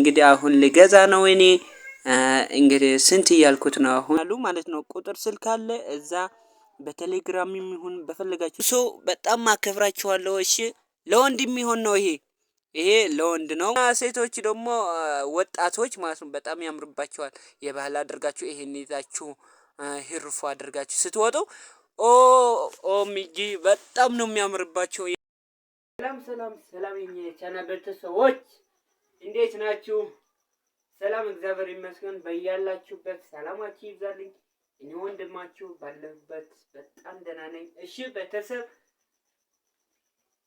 እንግዲህ አሁን ልገዛ ነው እኔ እንግዲህ ስንት እያልኩት ነው አሁን አሉ ማለት ነው። ቁጥር ስልክ አለ እዛ በቴሌግራም የሚሆን በፈለጋችሁ ሰው በጣም አከብራችኋለሁ። እሺ ለወንድም የሚሆን ነው ይሄ ለወንድ ነው። ሴቶች ደግሞ ወጣቶች ማለት ነው በጣም ያምርባቸዋል። የባህል አድርጋችሁ ይሄን ይዛችሁ ሂርፎ አድርጋችሁ ስትወጡ ኦ ሚጂ በጣም ነው የሚያምርባቸው። ሰላም የኛ ቻናል ቤተሰቦች እንዴት ናችሁ? ሰላም እግዚአብሔር ይመስገን። በያላችሁበት ሰላማችሁ ይብዛልኝ። እኔ ወንድማችሁ ባለሁበት በጣም ደህና ነኝ። እሺ ቤተሰብ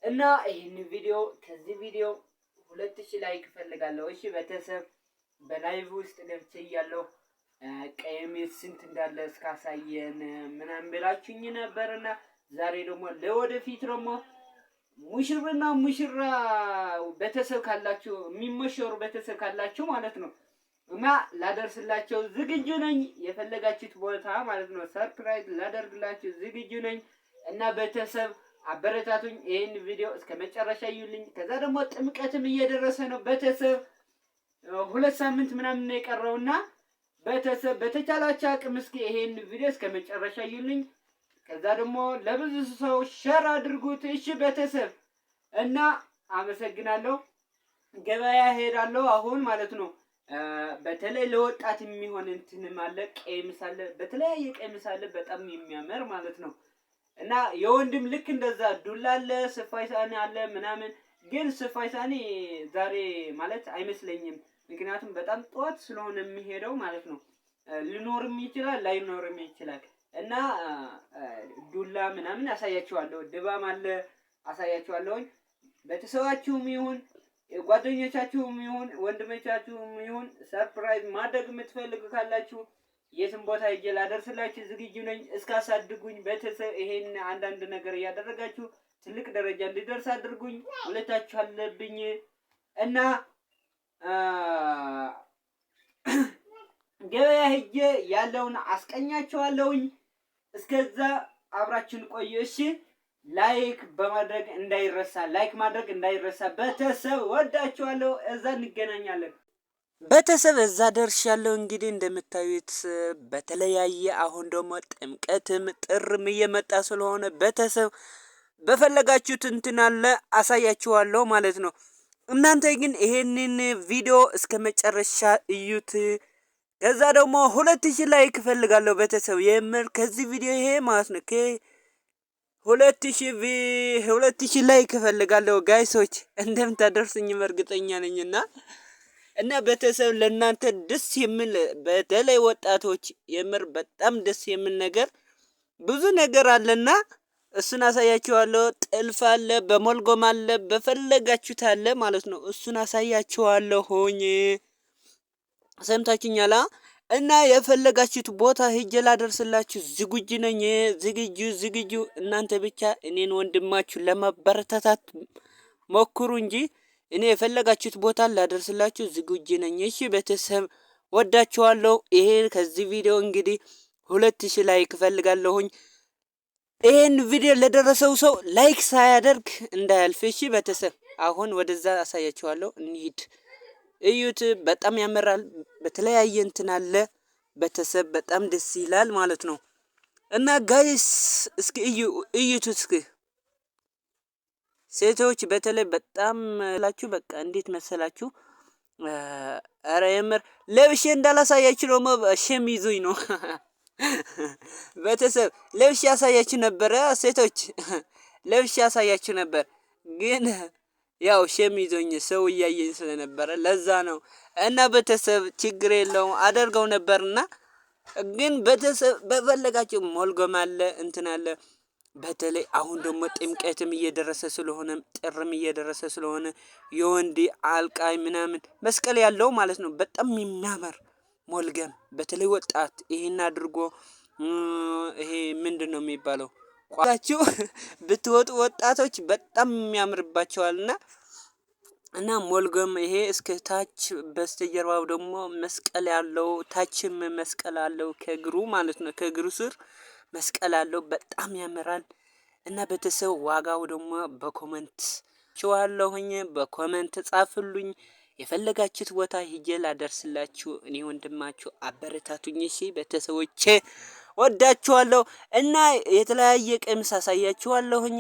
እና ይህን ቪዲዮ ከዚህ ቪዲዮ 2000 ላይክ እፈልጋለሁ። እሺ ቤተሰብ በላይቭ ውስጥ ገብቼ እያለሁ ቀሚስ ስንት እንዳለ እስካሳየን ምናምን ብላችሁኝ ነበርና ዛሬ ደግሞ ለወደፊት ደግሞ ሙሽርና ሙሽራ ቤተሰብ ካላችሁ የሚመሸሩ ቤተሰብ ካላችሁ ማለት ነው እና ላደርስላቸው ዝግጁ ነኝ። የፈለጋችሁት ቦታ ማለት ነው ሰርፕራይዝ ላደርግላችሁ ዝግጁ ነኝ እና ቤተሰብ አበረታቱኝ። ይሄን ቪዲዮ እስከ መጨረሻ እዩልኝ። ከዛ ደግሞ ጥምቀትም እየደረሰ ነው ቤተሰብ 2 ሳምንት ምናምን ነው የቀረውና ቤተሰብ በተቻላችሁ አቅም እስኪ ይሄን ቪዲዮ እስከ መጨረሻ እዩልኝ። ከዛ ደግሞ ለብዙ ሰው ሼር አድርጉት። እሺ ቤተሰብ እና አመሰግናለሁ። ገበያ ሄዳለሁ አሁን ማለት ነው። በተለይ ለወጣት የሚሆን እንትንም አለ ቀሚስ አለ፣ በተለያየ ቀሚስ አለ በጣም የሚያምር ማለት ነው። እና የወንድም ልክ እንደዛ ዱላ አለ፣ ስፋይ ሳኒ አለ ምናምን። ግን ስፋይ ሳኒ ዛሬ ማለት አይመስለኝም፣ ምክንያቱም በጣም ጠዋት ስለሆነ የሚሄደው ማለት ነው። ሊኖርም ይችላል ላይኖርም ይችላል። እና ዱላ ምናምን አሳያችኋለሁ፣ ድባም አለ አሳያችኋለሁ። ቤተሰባችሁም ይሁን ጓደኞቻችሁም ይሁን ወንድሞቻችሁም ይሁን ሰርፕራይዝ ማድረግ የምትፈልጉ ካላችሁ የትም ቦታ ሄጄ ላደርስላችሁ ዝግጁ ነኝ። እስካሳድጉኝ ቤተሰብ ይሄን አንዳንድ ነገር እያደረጋችሁ ትልቅ ደረጃ እንዲደርስ አድርጉኝ። ሁለታችሁ አለብኝ እና ገበያ ሄጄ ያለውን አስቀኛችኋለሁኝ። እስከዛ አብራችን ቆዩ እሺ። ላይክ በማድረግ እንዳይረሳ፣ ላይክ ማድረግ እንዳይረሳ ቤተሰብ። ወዳችኋለሁ። እዛ እንገናኛለን ቤተሰብ። እዛ ደርሻለሁ። እንግዲህ እንደምታዩት በተለያየ አሁን ደግሞ ጥምቀትም ጥርም እየመጣ ስለሆነ ቤተሰብ በፈለጋችሁት እንትን አለ አሳያችኋለሁ ማለት ነው። እናንተ ግን ይሄንን ቪዲዮ እስከ መጨረሻ እዩት። ከዛ ደግሞ 2000 ላይክ እፈልጋለሁ ቤተሰብ የምር ከዚህ ቪዲዮ ይሄ ማለት ነው 2000 ላይክ እፈልጋለሁ ጋይሶች። እንደምታደርሱኝ እርግጠኛ ነኝና እና ቤተሰብ ለእናንተ ደስ የሚል በተለይ ወጣቶች የምር በጣም ደስ የሚል ነገር ብዙ ነገር አለና እሱን አሳያችኋለሁ። ጥልፍ አለ፣ በሞልጎም አለ፣ በፈለጋችሁት አለ ማለት ነው። እሱን አሳያችኋለሁ ሆኜ ሰምታችሁኛላ። እና የፈለጋችሁት ቦታ ሄጄ ላደርስላችሁ ዝግጁ ነኝ። ዝግጁ እናንተ ብቻ እኔን ወንድማችሁ ለማበረታታት ሞክሩ እንጂ እኔ የፈለጋችሁት ቦታ ላደርስላችሁ ዝግጁ ነኝ። እሺ ቤተሰብ ወዳችኋለሁ። ይሄ ከዚህ ቪዲዮ እንግዲህ 2000 ላይክ እፈልጋለሁኝ። ይሄን ቪዲዮ ለደረሰው ሰው ላይክ ሳያደርግ እንዳያልፍ እሺ ቤተሰብ። አሁን ወደዛ አሳያችኋለሁ፣ እንሂድ። እዩት፣ በጣም ያመራል። በተለያየ እንትን አለ ቤተሰብ፣ በጣም ደስ ይላል ማለት ነው። እና ጋይስ እስኪ እዩት እስኪ ሴቶች በተለይ በጣም ላችሁ በቃ እንዴት መሰላችሁ? አረ የምር ለብሼ እንዳላሳያችሁ ደግሞ ሸም ይዙኝ ነው ቤተሰብ። ለብሼ ያሳያችሁ ነበረ ሴቶች፣ ለብሼ ያሳያችሁ ነበር ግን ያው ሸም ይዞኝ ሰው እያየኝ ስለነበረ ለዛ ነው። እና ቤተሰብ ችግር የለውም አደርገው ነበርና ግን ቤተሰብ በፈለጋችሁ ሞልጎም አለ እንትን አለ። በተለይ አሁን ደግሞ ጥምቀትም እየደረሰ ስለሆነ ጥርም እየደረሰ ስለሆነ የወንድ አልቃይ ምናምን መስቀል ያለው ማለት ነው በጣም የሚያምር ሞልገም። በተለይ ወጣት ይሄን አድርጎ ይሄ ምንድነው የሚባለው ቋታችሁ ብትወጡ ወጣቶች በጣም የሚያምርባቸዋልና እና ሞልጎም ይሄ እስከ ታች በስተጀርባው ደግሞ መስቀል ያለው ታችም መስቀል አለው ከግሩ ማለት ነው። ከግሩ ስር መስቀል አለው በጣም ያምራል። እና ቤተሰብ ዋጋው ደግሞ በኮሜንት ቻዋለሁኝ፣ በኮሜንት ጻፉልኝ። የፈለጋችሁት ቦታ ሂጄ ላደርስላችሁ እኔ ወንድማችሁ አበረታቱኝ። እሺ ቤተሰቦቼ ወዳችኋለሁ እና የተለያየ ቀሚስ አሳያችኋለሁኝ።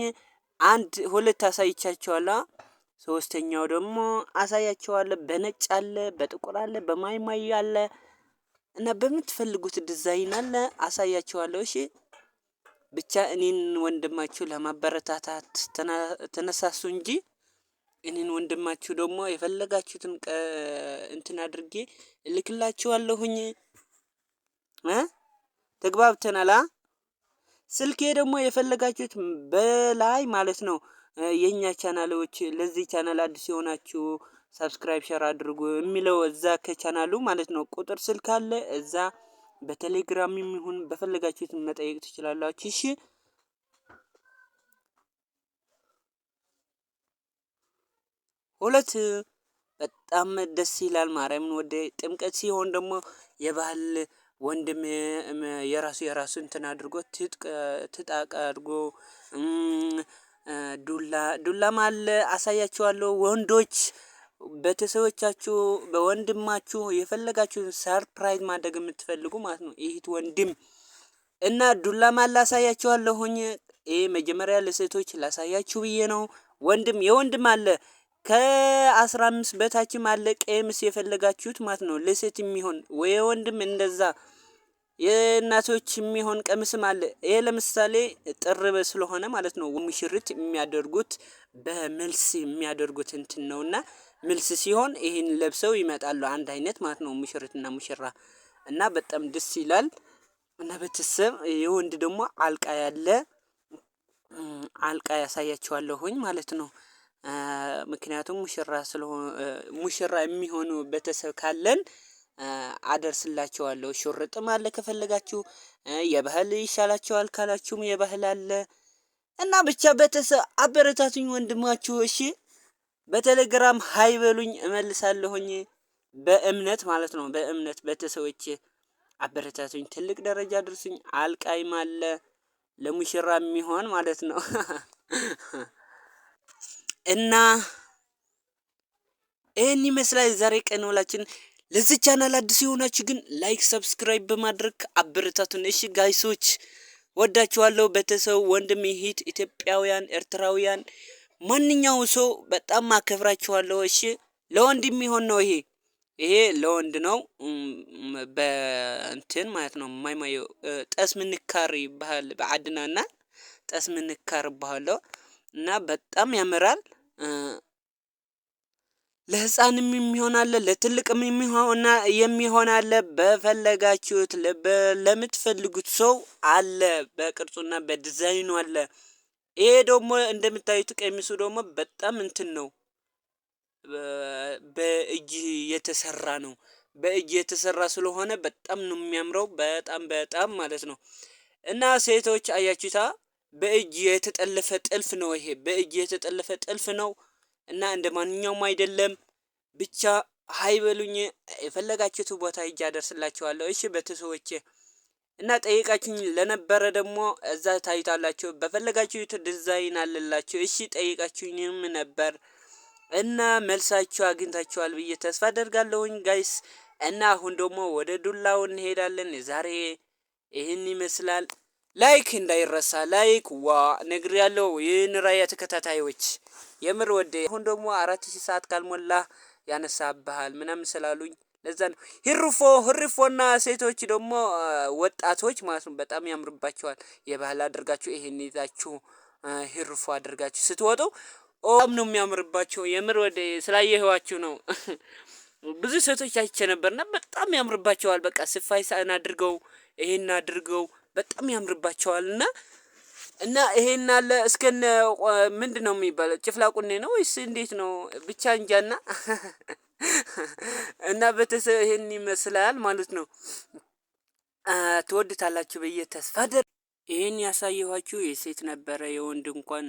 አንድ ሁለት አሳይቻችኋለሁ። ሶስተኛው ደግሞ አሳያችኋለሁ። በነጭ አለ፣ በጥቁር አለ፣ በማይማይ አለ እና በምትፈልጉት ዲዛይን አለ አሳያችኋለሁ። እሺ ብቻ እኔን ወንድማችሁ ለማበረታታት ተነሳሱ እንጂ እኔን ወንድማችሁ ደግሞ የፈለጋችሁትን እንትን አድርጌ እልክላችኋለሁኝ። ተግባብተናል። ስልኬ ደግሞ የፈለጋችሁት በላይ ማለት ነው የኛ ቻናሎች ለዚህ ቻናል አዲስ የሆናችሁ ሰብስክራይብ ሼር አድርጉ የሚለው እዛ ከቻናሉ ማለት ነው ቁጥር ስልክ አለ እዛ በቴሌግራም ይሁን በፈለጋችሁት መጠየቅ ትችላላችሁ። እሺ ሁለት በጣም ደስ ይላል። ማርያምን ወደ ጥምቀት ሲሆን ደግሞ የባህል ወንድም የራሱ እንትን አድርጎ ትጣቅ አድርጎ ዱላም አለ አሳያችኋለሁ። ወንዶች ቤተሰቦቻችሁ በወንድማችሁ የፈለጋችሁን ሰርፕራይዝ ማድረግ የምትፈልጉ ማለት ነው እህት ወንድም እና ዱላም አለ አሳያችኋለሁኝ። ይሄ መጀመሪያ ለሴቶች ላሳያችሁ ብዬ ነው። ወንድም የወንድም አለ ከ15 በታችም አለ ቀሚስ የፈለጋችሁት ማለት ነው ለሴት የሚሆን ወይ ወንድም እንደዛ የእናቶች የሚሆን ቀሚስም አለ። ይሄ ለምሳሌ ጥር ስለሆነ ማለት ነው ሙሽሪት የሚያደርጉት በመልስ የሚያደርጉት እንትን ነውና መልስ ሲሆን ይሄን ለብሰው ይመጣሉ አንድ አይነት ማለት ነው ሙሽሪትና ሙሽራ እና በጣም ደስ ይላል። እና ቤተሰብ የወንድ ደግሞ አልቃ ያለ አልቃ ያሳያችኋለሁኝ ማለት ነው። ምክንያቱም ሙሽራ የሚሆኑ ቤተሰብ ካለን አደርስላችኋለሁ። ሹርጥም አለ ከፈለጋችሁ የባህል ይሻላችኋል ካላችሁም የባህል አለ እና ብቻ ቤተሰብ አበረታቱኝ ወንድማችሁ። እሺ በቴሌግራም ሃይ በሉኝ እመልሳለሁኝ በእምነት ማለት ነው። በእምነት ቤተሰቦቼ አበረታቱኝ፣ ትልቅ ደረጃ ድርሱኝ። አልቃይም አለ ለሙሽራ የሚሆን ማለት ነው እና ይሄን ይመስላል ዛሬ ቀን ውላችን። ለዚህ ቻናል አዲስ የሆናችሁ ግን ላይክ ሰብስክራይብ በማድረግ አበረታቱን። እሺ ጋይሶች ወዳችኋለሁ። ቤተሰብ ወንድም ይሂት ኢትዮጵያውያን ኤርትራውያን ማንኛው ሰው በጣም አከብራችኋለሁ። እሺ ለወንድም የሚሆን ነው ይሄ ለወንድ ነው። በእንትን ማለት ነው ማይማዮ ጠስ ምንካር ይባላል በአድናና ጠስ ምንካር ይባላል እና በጣም ያምራል። ለህፃንም የሚሆን አለ ለትልቅም የሚሆን አለ። በፈለጋችሁት ለምትፈልጉት ሰው አለ በቅርጹና በዲዛይኑ አለ። ይሄ ደግሞ እንደምታዩት ቀሚሱ ደግሞ በጣም እንትን ነው በእጅ የተሰራ ነው። በእጅ የተሰራ ስለሆነ በጣም ነው የሚያምረው በጣም ማለት ነው። እና ሴቶች አያችሁታ በእጅ የተጠለፈ ጥልፍ ነው። ይሄ በእጅ የተጠለፈ ጥልፍ ነው እና እንደማንኛውም አይደለም። ብቻ ሃይ በሉኝ የፈለጋችሁት ቦታ ሂጅ አደርስላችኋለሁ። እሺ ቤተሰቦቼ እና ጠይቃችሁኝ ለነበረ ደግሞ እዛ ታዩታላችሁ። በፈለጋችሁት ዲዛይን አለላችሁ። እሺ ጠይቃችሁኝም ነበር እና መልሳችሁ አግኝታችኋል ብዬ ተስፋ አደርጋለሁኝ ጋይስ። እና አሁን ደግሞ ወደ ዱላው እንሄዳለን። ዛሬ ይህን ይመስላል። ላይክ እንዳይረሳ ላይክ ነግሬያለሁ። ይህን ራያ ተከታታዮች የምር ወደ አሁን ደግሞ 4000 ሰዓት ካልሞላ ያነሳብሃል ምናምን ስላሉኝ ለዛ ነው። ህርፎና ሴቶች ደግሞ ወጣቶች ማለት ነው በጣም ያምርባቸዋል። የባህል አድርጋችሁ ይሄን ይዛችሁ ህርፎ አድርጋችሁ ስትወጡ በጣም ነው የሚያምርባቸው። የምር ወደ ስላየኋችሁ ነው። ብዙ ሴቶች አይቼ ነበርና በጣም ያምርባቸዋል። በቃ ስፋይ ሳን አድርገው ይሄን አድርገው በጣም ያምርባቸዋልና እና ይሄን አለ እስከነ ምንድነው የሚባለው ጭፍላቁኔ ነው ወይስ እንዴት ነው ብቻ እንጃና እና ቤተሰብ ይሄን ይመስላል ማለት ነው። ትወድታላችሁ ብዬ ተስፋ ይሄን ያሳየኋችሁ የሴት ነበረ የወንድ እንኳን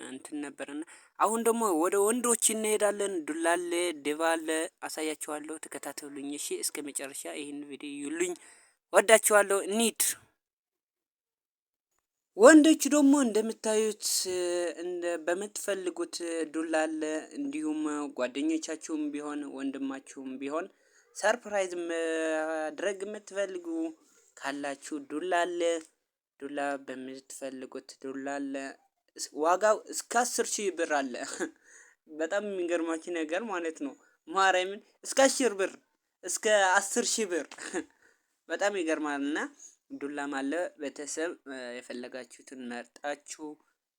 እንትን ነበርና አሁን ደግሞ ወደ ወንዶች እንሄዳለን። ዱላለ ደባለ አሳያችኋለሁ። ተከታተሉኝ እሺ እስከ መጨረሻ ይሄን ቪዲዮ ይዩልኝ። ወዳችኋለሁ። እንሂድ ወንዶች ደግሞ እንደምታዩት በምትፈልጉት ዱላ አለ። እንዲሁም ጓደኞቻችሁም ቢሆን ወንድማችሁም ቢሆን ሰርፕራይዝ ማድረግ የምትፈልጉ ካላችሁ ዱላ አለ። ዱላ በምትፈልጉት ዱላ አለ። ዋጋው እስከ 10,000 ብር አለ። በጣም የሚገርማችሁ ነገር ማለት ነው። ማርያምን እስከ 10 ብር እስከ 10,000 ብር በጣም ይገርማልና ዱላም አለ። ቤተሰብ የፈለጋችሁትን መርጣችሁ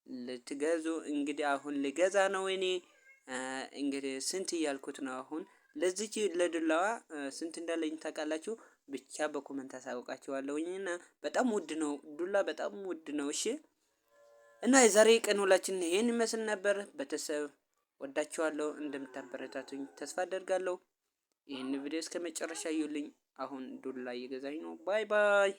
ልትገዙ እንግዲህ አሁን ልገዛ ነው እኔ እንግዲህ ስንት እያልኩት ነው አሁን ለዚች ለዱላዋ ስንት እንዳለኝ ታውቃላችሁ? ብቻ በኮመንት አሳውቃችኋለሁኝና በጣም ውድ ነው ዱላ በጣም ውድ ነው። እሺ እና የዛሬ ቀን ውላችን ይሄን ይመስል ነበር። ቤተሰብ ወዳችኋለሁ፣ እንደምታበረታቱኝ ተስፋ አደርጋለሁ። ይህን ቪዲዮ እስከ መጨረሻ እዩልኝ። አሁን ዱላ እየገዛኝ ነው። ባይ ባይ።